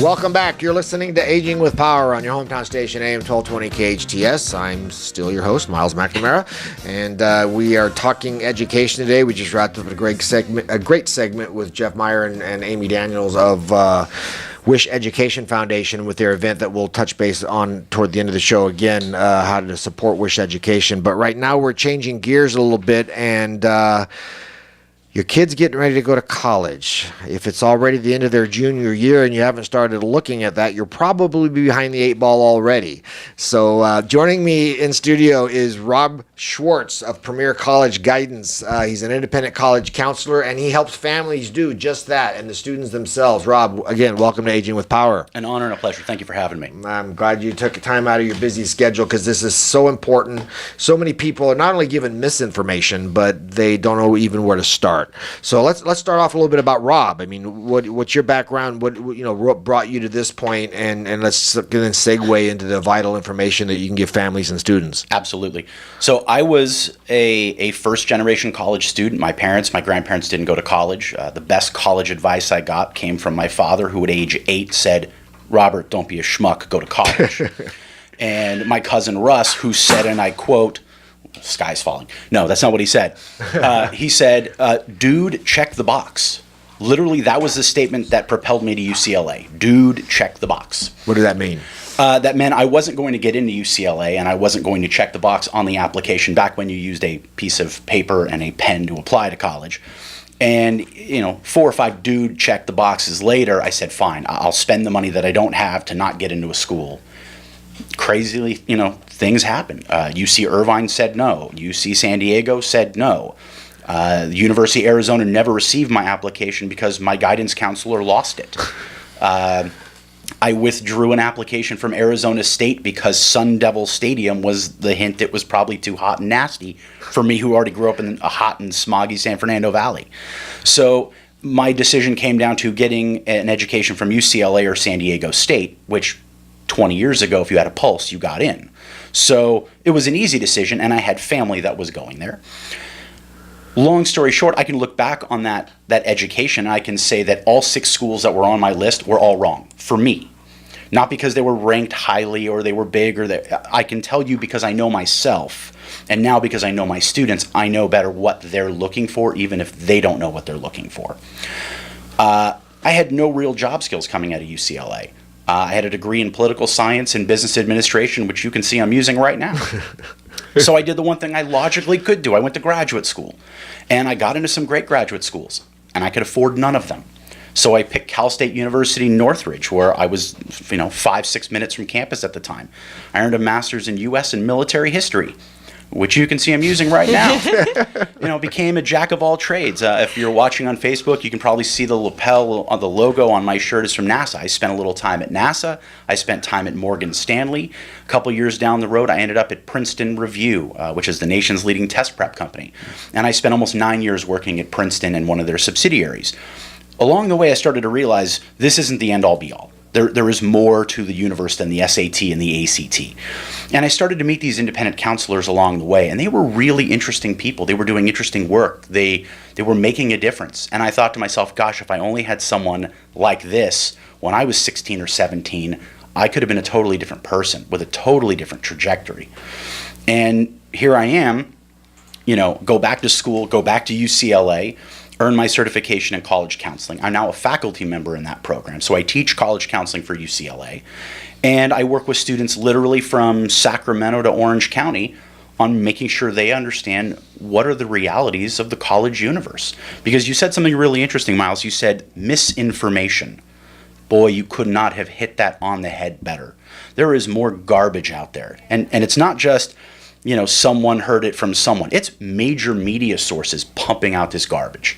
Welcome back. You're listening to Aging with Power on your hometown station, AM 1220 KHTS. I'm still your host, Miles McNamara, and we are talking education today. We just wrapped up a great segment with Jeff Meyer and Amy Daniels of Wish Education Foundation with their event that we'll touch base on toward the end of the show again, how to support Wish Education. But right now we're changing gears a little bit, and your kid's getting ready to go to college. If it's already the end of their junior year and you haven't started looking at that, you're probably behind the 8 ball already. So joining me in studio is Rob Schwartz of Premier College Guidance. He's an independent college counselor, and he helps families do just that and the students themselves. Rob, again, welcome to Aging with Power. An honor and a pleasure. Thank you for having me. I'm glad you took time out of your busy schedule because this is so important. So many people are not only given misinformation, but they don't know even where to start. So let's start off a little bit about Rob. I mean, what's your background? What brought you to this point, and let's then segue into the vital information that you can give families and students. Absolutely. So I was a first generation college student. My grandparents didn't go to college. The best college advice I got came from my father, who at age 8 said, "Robert, don't be a schmuck, go to college." And my cousin Russ, who said, and I quote, "Sky's falling." No, that's not what he said. He said, "Dude, check the box." Literally, that was the statement that propelled me to UCLA. Dude, check the box. What did that mean? That meant I wasn't going to get into UCLA, and I wasn't going to check the box on the application back when you used a piece of paper and a pen to apply to college. And, 4 or 5 dude check the boxes later, I said, fine, I'll spend the money that I don't have to not get into a school. Crazily, things happen. UC Irvine said no. UC San Diego said no. The University of Arizona never received my application because my guidance counselor lost it. I withdrew an application from Arizona State because Sun Devil Stadium was the hint it was probably too hot and nasty for me, who already grew up in a hot and smoggy San Fernando Valley. So my decision came down to getting an education from UCLA or San Diego State, which 20 years ago, if you had a pulse, you got in. So it was an easy decision, and I had family that was going there. Long story short, I can look back on that education, and I can say that all 6 schools that were on my list were all wrong for me. Not because they were ranked highly or they were big, I can tell you because I know myself, and now because I know my students, I know better what they're looking for, even if they don't know what they're looking for. I had no real job skills coming out of UCLA. I had a degree in political science and business administration, which you can see I'm using right now. So I did the one thing I logically could do. I went to graduate school, and I got into some great graduate schools, and I could afford none of them. So I picked Cal State University Northridge, where I was, 5-6 minutes from campus at the time. I earned a master's in U.S. and military history, which you can see I'm using right now. Became a jack of all trades. If you're watching on Facebook, you can probably see the lapel on the logo on my shirt is from NASA. I spent a little time at NASA. I spent time at Morgan Stanley. A couple years down the road, I ended up at Princeton Review, which is the nation's leading test prep company. And I spent almost 9 years working at Princeton and one of their subsidiaries. Along the way, I started to realize this isn't the end-all be-all. There is more to the universe than the SAT and the ACT. And I started to meet these independent counselors along the way, and they were really interesting people. They were doing interesting work. They were making a difference. And I thought to myself, gosh, if I only had someone like this when I was 16 or 17, I could have been a totally different person with a totally different trajectory. And here I am, go back to school, go back to UCLA, earn my certification in college counseling. I'm now a faculty member in that program. So I teach college counseling for UCLA. And I work with students literally from Sacramento to Orange County on making sure they understand what are the realities of the college universe. Because you said something really interesting, Miles. You said misinformation. Boy, you could not have hit that on the head better. There is more garbage out there. And it's not just, someone heard it from someone. It's major media sources pumping out this garbage.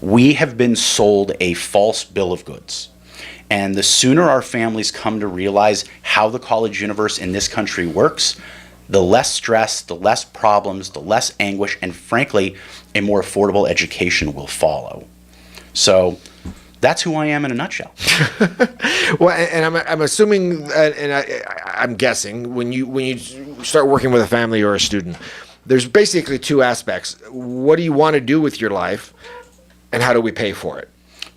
We have been sold a false bill of goods. And the sooner our families come to realize how the college universe in this country works, the less stress, the less problems, the less anguish, and frankly, a more affordable education will follow. So that's who I am in a nutshell. Well, and I'm assuming, and I'm guessing, when you start working with a family or a student, there's basically 2 aspects. What do you want to do with your life, and how do we pay for it?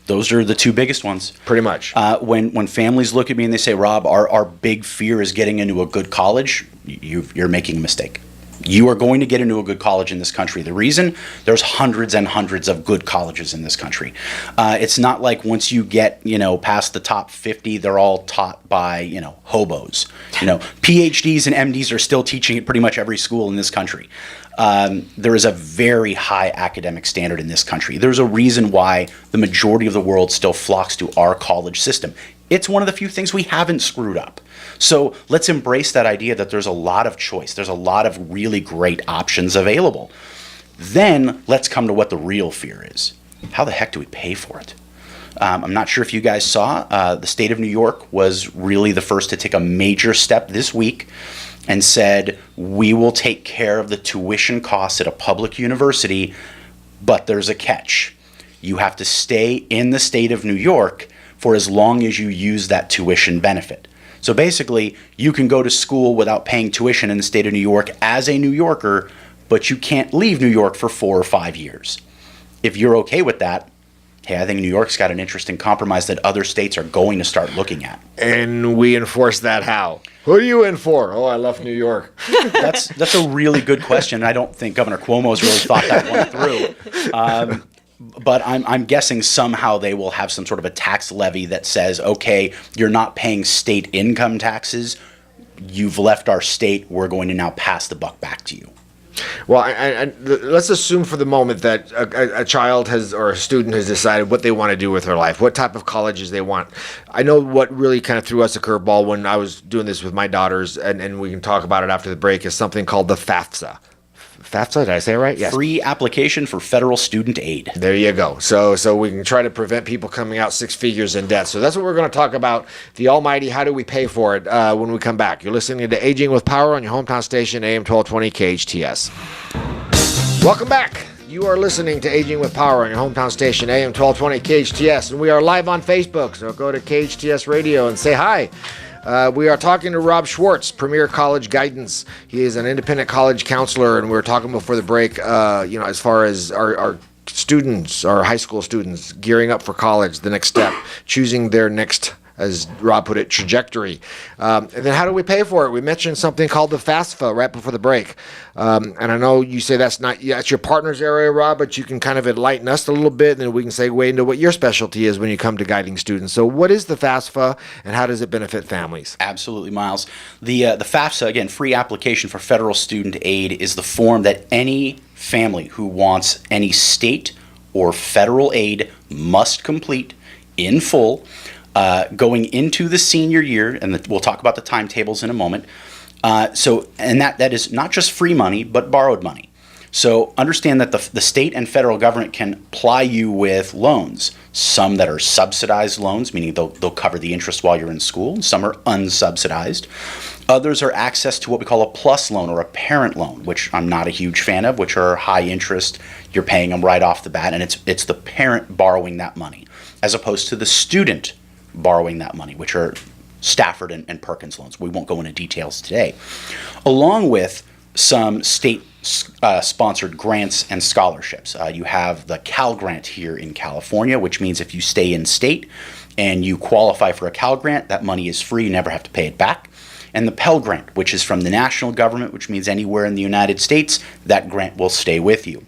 Those are the two biggest ones. Pretty much. When families look at me and they say, Rob, our big fear is getting into a good college, you're making a mistake. You are going to get into a good college in this country. The reason, there's hundreds and hundreds of good colleges in this country. It's not like once you get, past the top 50, they're all taught by, hobos. PhDs and MDs are still teaching at pretty much every school in this country. There is a very high academic standard in this country. There's a reason why the majority of the world still flocks to our college system. It's one of the few things we haven't screwed up. So let's embrace that idea that there's a lot of choice. There's a lot of really great options available. Then let's come to what the real fear is. How the heck do we pay for it? I'm not sure if you guys saw, the state of New York was really the first to take a major step this week and said, we will take care of the tuition costs at a public university, but there's a catch. You have to stay in the state of New York for as long as you use that tuition benefit. So basically, you can go to school without paying tuition in the state of New York as a New Yorker, but you can't leave New York for 4 or 5 years. If you're okay with that, hey, I think New York's got an interesting compromise that other states are going to start looking at. And we enforce that how? Who are you in for? Oh, I love New York. That's a really good question. I don't think Governor Cuomo's really thought that one through. But I'm guessing somehow they will have some sort of a tax levy that says, okay, you're not paying state income taxes. You've left our state. We're going to now pass the buck back to you. Well, let's assume for the moment that a child has, or a student has decided what they want to do with their life, what type of colleges they want. I know what really kind of threw us a curveball when I was doing this with my daughters, and we can talk about it after the break, is something called the FAFSA. FAFSA, did I say it right? Yes. Free application for federal student aid. There you go. So we can try to prevent people coming out 6 figures in debt. So that's what we're going to talk about, the almighty, how do we pay for it, when we come back. You're listening to Aging with Power on your hometown station, AM 1220 KHTS. Welcome back. You are listening to Aging with Power on your hometown station, AM 1220 KHTS. And we are live on Facebook, so go to KHTS Radio and say hi. We are talking to Rob Schwartz, Premier College Guidance. He is an independent college counselor, and we were talking before the break, as far as our students, our high school students, gearing up for college, the next step, choosing their next, as Rob put it, trajectory. And then how do we pay for it? We mentioned something called the FAFSA right before the break. And I know you say that's your partner's area, Rob, but you can kind of enlighten us a little bit, and then we can segue into what your specialty is when you come to guiding students. So what is the FAFSA, and how does it benefit families? Absolutely, Miles. The FAFSA, again, free application for federal student aid, is the form that any family who wants any state or federal aid must complete in full. Going into the senior year, and we'll talk about the timetables in a moment. And that is not just free money, but borrowed money. So understand that the state and federal government can ply you with loans. Some that are subsidized loans, meaning they'll cover the interest while you're in school. Some are unsubsidized. Others are access to what we call a plus loan or a parent loan, which I'm not a huge fan of, which are high interest. You're paying them right off the bat, and it's the parent borrowing that money, as opposed to the student borrowing that money, which are Stafford and Perkins loans. We won't go into details today. Along with some state sponsored grants and scholarships. You have the Cal Grant here in California, which means if you stay in state and you qualify for a Cal Grant, that money is free, you never have to pay it back. And the Pell Grant, which is from the national government, which means anywhere in the United States, that grant will stay with you.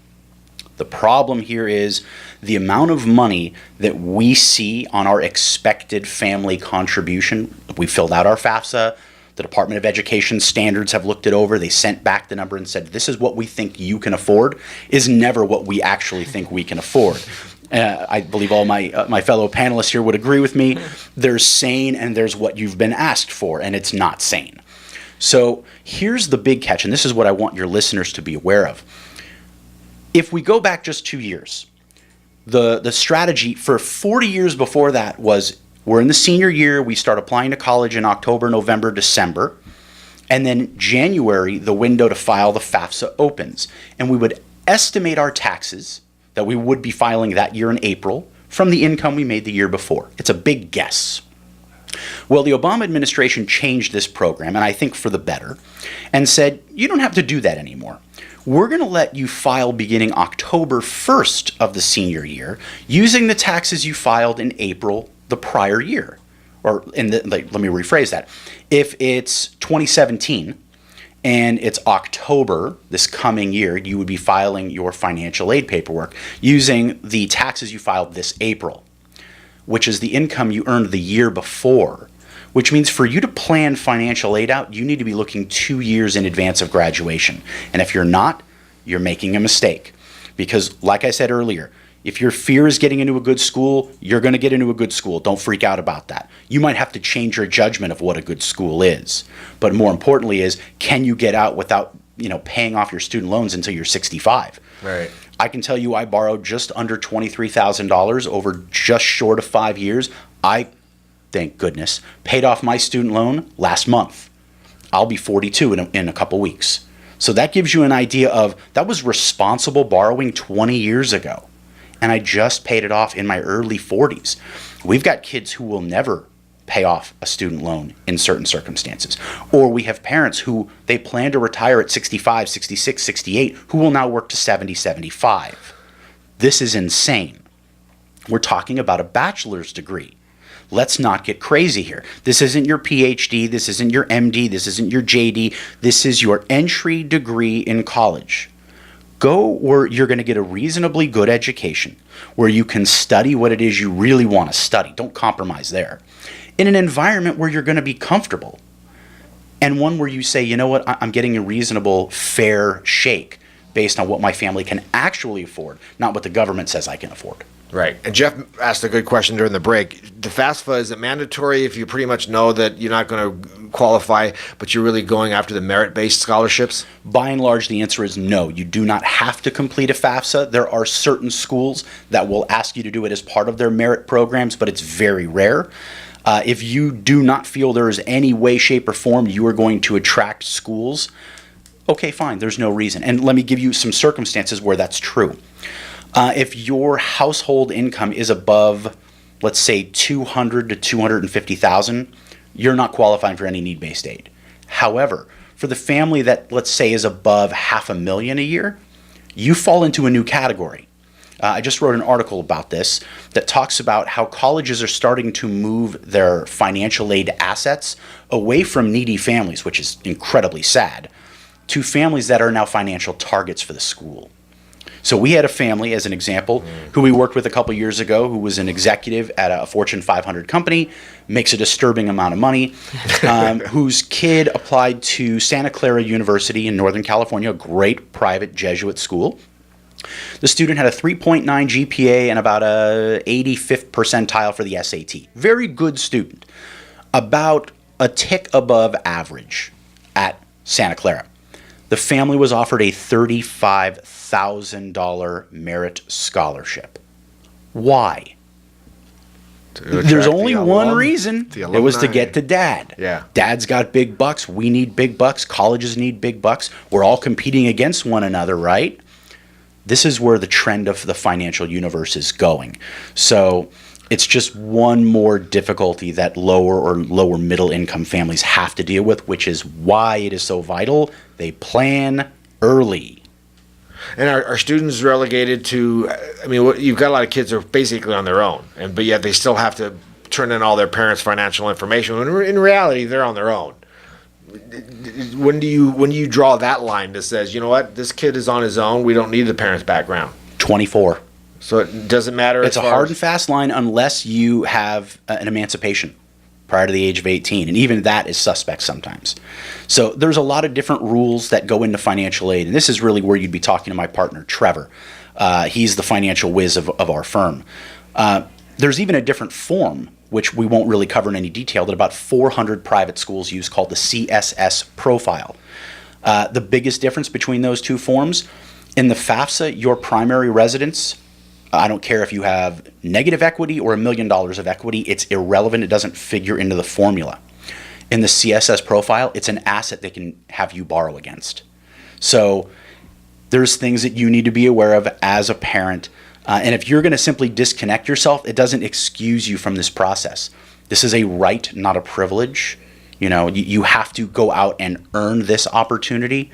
The problem here is the amount of money that we see on our expected family contribution. We filled out our FAFSA. The Department of Education standards have looked it over. They sent back the number and said, this is what we think you can afford, is never what we actually think we can afford. I believe all my fellow panelists here would agree with me. There's sane and there's what you've been asked for, and it's not sane. So here's the big catch, and this is what I want your listeners to be aware of. If we go back just 2 years, the strategy for 40 years before that was, we're in the senior year, we start applying to college in October, November, December, and then January, the window to file the FAFSA opens. And we would estimate our taxes that we would be filing that year in April from the income we made the year before. It's a big guess. Well, the Obama administration changed this program, and I think for the better, and said, you don't have to do that anymore. We're going to let you file beginning October 1st of the senior year using the taxes you filed in April the prior year. Or let me rephrase that. If it's 2017 and it's October this coming year, you would be filing your financial aid paperwork using the taxes you filed this April, which is the income you earned the year before. Which means for you to plan financial aid out, you need to be looking 2 years in advance of graduation. And if you're not, you're making a mistake. Because like I said earlier, if your fear is getting into a good school, you're going to get into a good school. Don't freak out about that. You might have to change your judgment of what a good school is. But more importantly is, can you get out without, paying off your student loans until you're 65? Right. I can tell you I borrowed just under $23,000 over just short of 5 years. I, thank goodness, paid off my student loan last month. I'll be 42 in a couple weeks. So that gives you an idea of, that was responsible borrowing 20 years ago. And I just paid it off in my early 40s. We've got kids who will never pay off a student loan in certain circumstances. Or we have parents who they plan to retire at 65, 66, 68, who will now work to 70, 75. This is insane. We're talking about a bachelor's degree. Let's not get crazy here. This isn't your PhD, this isn't your MD, this isn't your JD. This is your entry degree in college. Go where you're going to get a reasonably good education, where you can study what it is you really want to study. Don't compromise there. In an environment where you're going to be comfortable, and one where you say, you know what, I'm getting a reasonable, fair shake based on what my family can actually afford, not what the government says I can afford. Right. And Jeff asked a good question during the break. The FAFSA, is it mandatory if you pretty much know that you're not going to qualify, but you're really going after the merit-based scholarships? By and large, the answer is no. You do not have to complete a FAFSA. There are certain schools that will ask you to do it as part of their merit programs, but it's very rare. If you do not feel there is any way, shape, or form you are going to attract schools, okay, fine, there's no reason. And let me give you some circumstances where that's true. If your household income is above, let's say, $200,000 to $250,000, you're not qualifying for any need-based aid. However, for the family that, let's say, is above $500,000 a year, you fall into a new category. I just wrote an article about this that talks about how colleges are starting to move their financial aid assets away from needy families, which is incredibly sad, to families that are now financial targets for the school. So we had a family, as an example, who we worked with a couple years ago, who was an executive at a Fortune 500 company, makes a disturbing amount of money, whose kid applied to Santa Clara University in Northern California, a great private Jesuit school. The student had a 3.9 GPA and about a 85th percentile for the SAT. Very good student. About a tick above average at Santa Clara. The family was offered a $35,000 merit scholarship. Why? There's only one reason. It was to get to dad. Yeah. Dad's got big bucks. We need big bucks. Colleges need big bucks. We're all competing against one another, right? This is where the trend of the financial universe is going. So it's just one more difficulty that lower or lower middle income families have to deal with, which is why it is so vital they plan early. And are students relegated to, you've got a lot of kids who are basically on their own, but yet they still have to turn in all their parents' financial information. When in reality, they're on their own. When do you draw that line that says, you know what, this kid is on his own, we don't need the parents' background? 24. So it doesn't matter. It's a hard and fast line unless you have an emancipation prior to the age of 18, and even that is suspect sometimes. So there's a lot of different rules that go into financial aid, and this is really where you'd be talking to my partner, Trevor. He's the financial whiz of our firm. There's even a different form, which we won't really cover in any detail, that about 400 private schools use called the CSS profile. The biggest difference between those two forms, in the FAFSA, your primary residence, I don't care if you have negative equity or $1 million of equity, it's irrelevant. It doesn't figure into the formula. In the CSS profile, it's an asset they can have you borrow against. So there's things that you need to be aware of as a parent. And if you're going to simply disconnect yourself, it doesn't excuse you from this process. This is a right, not a privilege. You know, you have to go out and earn this opportunity.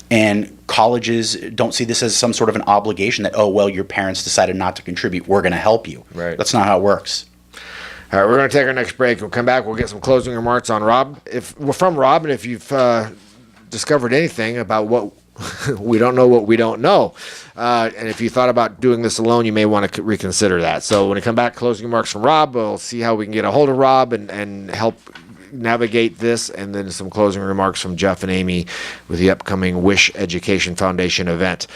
And colleges don't see this as some sort of an obligation that, oh, well, your parents decided not to contribute, we're going to help you. Right. That's not how it works. All right, we're going to take our next break. We'll come back. We'll get some closing remarks on Rob. If we're from Rob, and if you've discovered anything about what we don't know, what we don't know, and if you thought about doing this alone, you may want to reconsider that. So when we come back, closing remarks from Rob, we'll see how we can get a hold of Rob and help navigate this, and then some closing remarks from Jeff and Amy with the upcoming Wish Education Foundation event.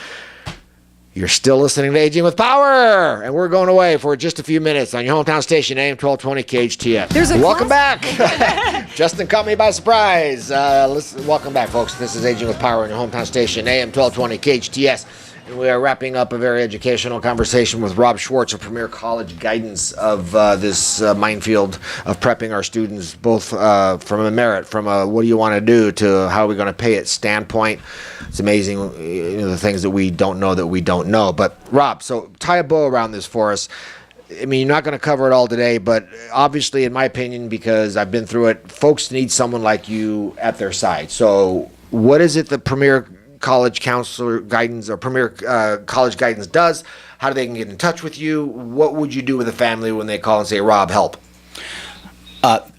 You're still listening to Aging with Power, and we're going away for just a few minutes on your hometown station, AM 1220 KHTS. Welcome back. Justin caught me by surprise. Welcome back, folks. This is Aging with Power on your hometown station, AM 1220 KHTS. And we are wrapping up a very educational conversation with Rob Schwartz of Premier College Guidance of this minefield of prepping our students, both from a merit, from a what do you want to do, to how are we going to pay it standpoint. It's amazing, the things that we don't know. But Rob, so tie a bow around this for us. I mean, you're not going to cover it all today, but obviously, in my opinion, because I've been through it, folks need someone like you at their side. So what is it that Premier College Counselor Guidance or Premier College Guidance does? How do they get in touch with you? What would you do with a family when they call and say, Rob, help?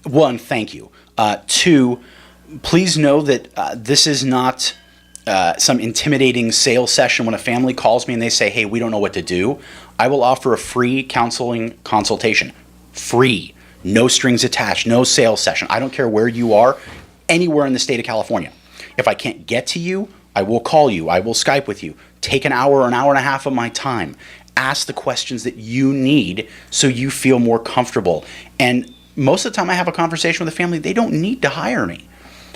One, thank you. Two, please know that this is not some intimidating sales session. When a family calls me and they say, hey, we don't know what to do, I will offer a free counseling consultation. Free. No strings attached. No sales session. I don't care where you are, anywhere in the state of California. If I can't get to you, I will call you. I will Skype with you. Take an hour or an hour and a half of my time. Ask the questions that you need so you feel more comfortable. And most of the time I have a conversation with a family, they don't need to hire me.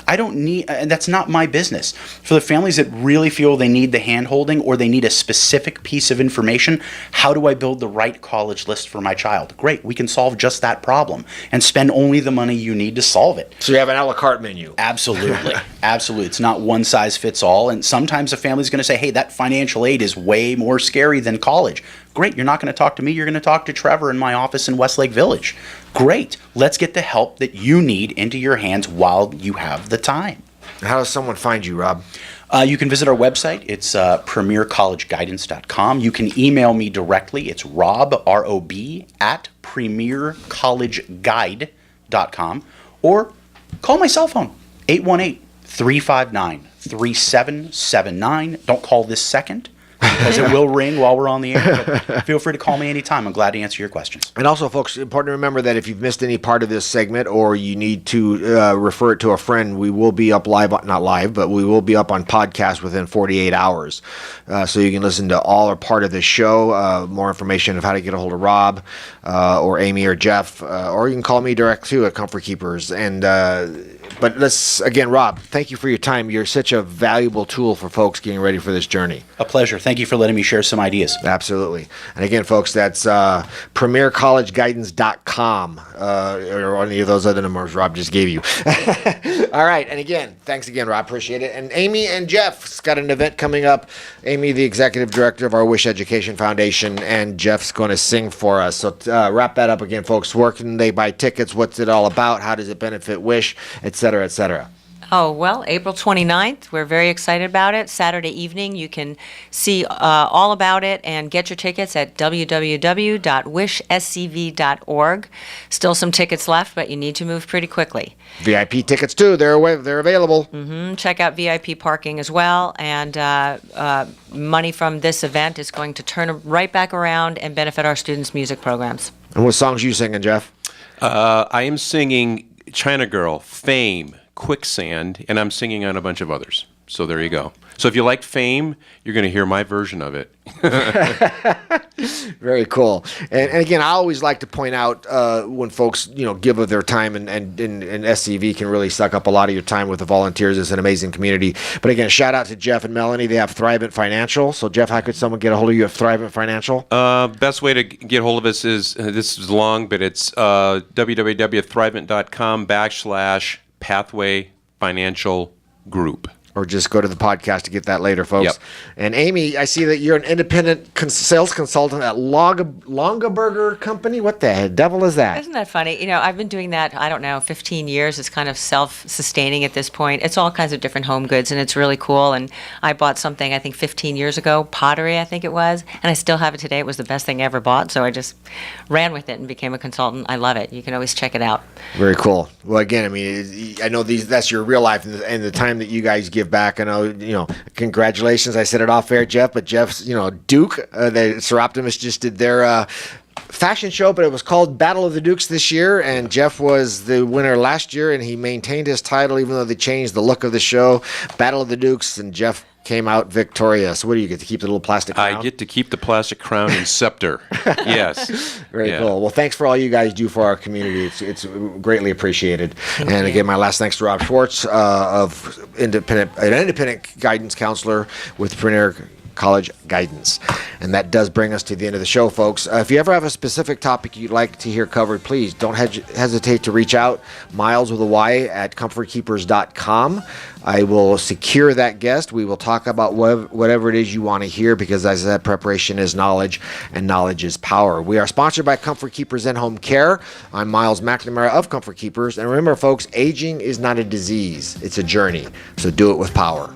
I don't need, and that's not my business. For the families that really feel they need the hand-holding or they need a specific piece of information, how do I build the right college list for my child? Great, we can solve just that problem and spend only the money you need to solve it. So you have an a la carte menu. Absolutely. Absolutely. It's not one size fits all. And sometimes a family's going to say, hey, that financial aid is way more scary than college. Great, you're not going to talk to me, you're going to talk to Trevor in my office in Westlake Village. Great, let's get the help that you need into your hands while you have the time. How does someone find you, Rob? You can visit our website. It's premiercollegeguidance.com. You can email me directly. It's rob, R-O-B, at premiercollegeguide.com. Or call my cell phone, 818-359-3779. Don't call this second, because it will ring while we're on the air. But feel free to call me anytime. I'm glad to answer your questions. And also, folks, important to remember that if you've missed any part of this segment or you need to refer it to a friend, we will be up live, not live, but we will be up on podcast within 48 hours. So you can listen to all or part of this show, more information of how to get a hold of Rob or Amy or Jeff, or you can call me direct too at Comfort Keepers. And but let's, again, Rob, thank you for your time. You're such a valuable tool for folks getting ready for this journey. A pleasure. Thank you for letting me share some ideas. Absolutely. And again, folks, that's premiercollegeguidance.com or any of those other numbers Rob just gave you. All right. And again, thanks again, Rob. Appreciate it. And Amy and Jeff's got an event coming up. Amy, the executive director of our Wish Education Foundation, and Jeff's going to sing for us. So wrap that up again, folks. Where can they buy tickets? What's it all about? How does it benefit Wish, et cetera, et cetera? Oh, well, April 29th. We're very excited about it. Saturday evening, you can see all about it and get your tickets at www.wishscv.org. Still some tickets left, but you need to move pretty quickly. VIP tickets, too. They're available. Check out VIP parking as well. And money from this event is going to turn right back around and benefit our students' music programs. And what songs are you singing, Jeff? I am singing China Girl, Fame, Quicksand, and I'm singing on a bunch of others. So there you go. So if you liked Fame, you're going to hear my version of it. Very cool. And again, I always like to point out when folks, give of their time, and SCV can really suck up a lot of your time with the volunteers. It's an amazing community. But again, shout out to Jeff and Melanie. They have Thrivent Financial. So Jeff, how could someone get a hold of you at Thrivent Financial? Best way to get hold of us is, this is long, but it's www.thrivent.com/Pathway Financial Group. or just go to the podcast to get that later, folks. Yep. And Amy, I see that you're an independent sales consultant at Longaberger Company. What the devil is that? Isn't that funny? You know, I've been doing that, I don't know, 15 years. It's kind of self-sustaining at this point. It's all kinds of different home goods, and it's really cool. And I bought something, I think, 15 years ago, pottery, I think it was, and I still have it today. It was the best thing I ever bought, so I just ran with it and became a consultant. I love it. You can always check it out. Very cool. Well, again, I mean, I know that's your real life and the time that you guys give back. I know, congratulations. I said it off air, Jeff, but Jeff's, Duke, the Sir Optimus just did their fashion show, but it was called Battle of the Dukes this year, and Jeff was the winner last year, and he maintained his title even though they changed the look of the show. Battle of the Dukes, and Jeff came out victorious. What do you get to keep the little plastic crown? I get to keep the plastic crown and scepter. Yes. Very Yeah. cool. Well, thanks for all you guys do for our community. It's greatly appreciated. And again, my last thanks to Rob Schwartz, an independent guidance counselor with Premier College Guidance. And that does bring us to the end of the show, folks. If you ever have a specific topic you'd like to hear covered, please don't hesitate to reach out. Miles with a Y at comfortkeepers.com. I will secure that guest. We will talk about whatever it is you want to hear, because as I said, preparation is knowledge and knowledge is power. We are sponsored by Comfort Keepers and Home Care. I'm Miles McNamara of Comfort Keepers. And remember, folks, aging is not a disease. It's a journey. So do it with power.